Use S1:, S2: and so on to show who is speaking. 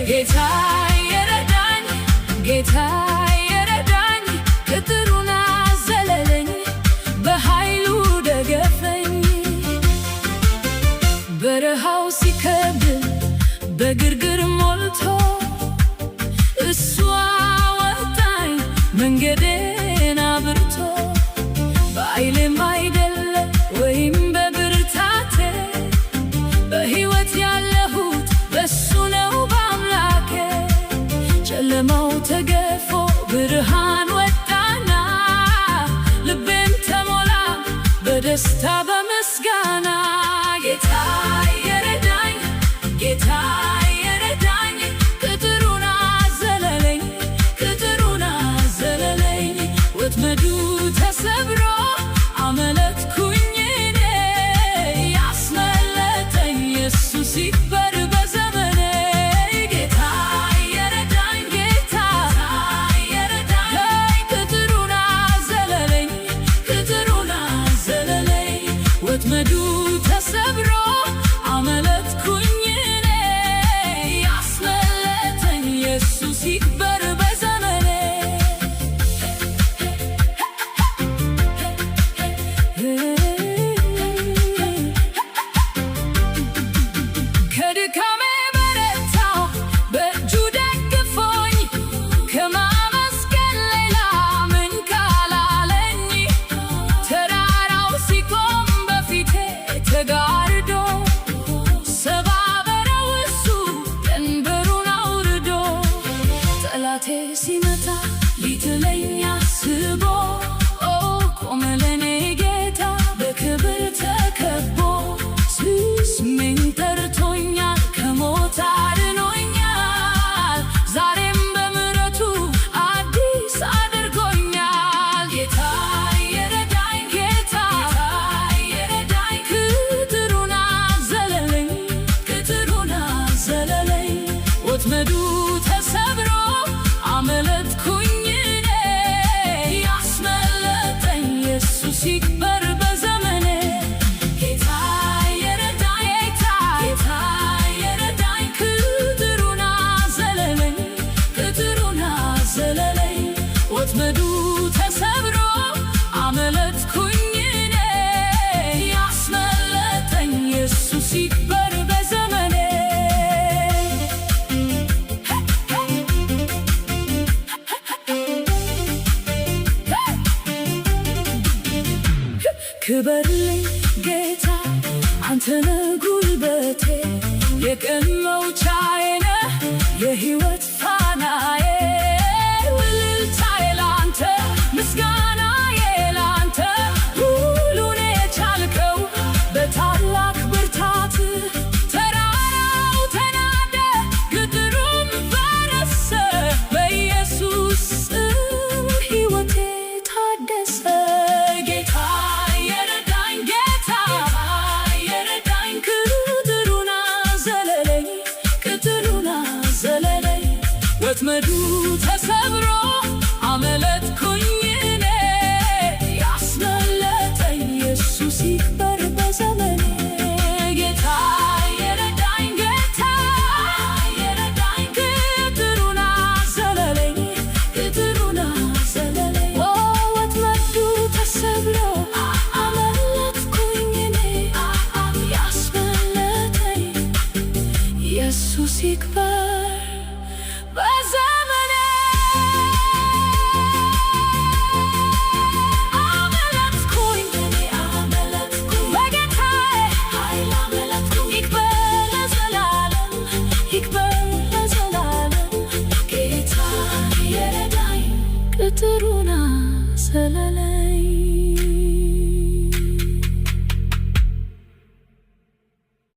S1: ጌታ የረዳኝ ጌታ የረዳኝ ቅጥሩን አዘለለኝ በኃይሉ ደገፈኝ። በረሃው ሲከብድ በግርግር ሞልቶ እሱ አወጣኝ መንገዴን አብርቶ። በኃይሌም አይደለም ወይም በብርታቴ በሕይወት ያለሁት በሱ ነው በአምላኬ። ጨለማው ተገፎ ብርሃን ወጣና ልቤም ተሞላ በደስታ በምስጋና። ጌታ የረዳኝ ጌታ የረዳኝ ቅጥሩን አዘለለኝ ቅጥሩን አዘለለኝ። ወጥመዱ ተሰብሮ አመለጥኩኝ እኔ ያስመለጠኝ ኢየሱስ ይክበር በዘመኔ። ጌታ የረዳኝ ጌታ የረዳኝ ቅጥሩን አዘለለኝ ቅጥሩን አዘለለኝ። ወጥመዱ ተሰብሮ አመለጥኩኝ እኔ ያስመለጠኝ ኢየሱስ ይክበር በዘመኔ። ከድካሜ በረታ በእጁ ደግፎኝ ከማመስገን ሌላ ምን ካላለኝ። ተራራው ሲቆም በፊቴ ተጋርዶ ሰባበረው እሱ ቀንበሩን አውርዶ። ጠላቴ ሲመታ ሊጥለኝ አስቦ ቆመ ለኔ ጌታ በክብር ተከቦ። ስሜን ጠርቶኛል ከሞት አድኖኛል ዛሬም በምሕረቱ አዲስ አድርጎኛል። ጌታ የረዳኝ ጌታ የረዳኝ ቅጥሩን አዘለለኝ ቅጥሩን አዘለለኝ። ወጥመዱ ተሰብሮ አመለጥኩኝ እኔ ያስመለጠኝ ኢየሱስ ይክበር በዘመኔ። ጌታ የረዳኝ ጌታ የረዳኝ ቅጥሩን አዘለለኝ ቅጥሩን አዘለለኝ። ወጥመዱ ተሰብሮ አመለጥኩኝ እኔ ያስመለጠኝ ኢየሱስ ይክበር በዘመኔ። ክበርልኝ ጌታ አንተነህ ጉልበቴ የቀን መውጫዬ ነህ የሕይወት ፋናዬ። እልልታዬ ላንተ ምስጋናዬ ላንተ ሁሉን የቻልከው በታላቅ ብርታት። ተራራው ተናደ ቅጥሩም ፈረሰ በኢየሱስ ስም ሕይወቴ ታደሰ። ጌታ የረዳኝ ጌታ የረዳኝ ቅጥሩን አዘለለኝ ቅጥሩን አዘለለኝ። ወጥመዱ ተሰብሮ አመለጥኩኝ እኔ ያስመለጠኝ ኢየሱስ ይክበር በዘመኔ። ጌታ የረዳኝ ጌታ የረዳኝ ቅጥሩን አዘለለኝ ቅጥሩን አዘለለኝ። ወጥመዱ ተሰብሮ አመለጥኩኝ እኔ ያስመለጠኝ ኢየሱስ ይክበር በዘመኔ። አመለጥኩኝ በጌታዬ ኃይል አመለጥኩኝ። ይክበር ለዘላለም ይክበር ለዘላለም። ጌታ የረዳኝ ቅጥሩን አዘለለኝ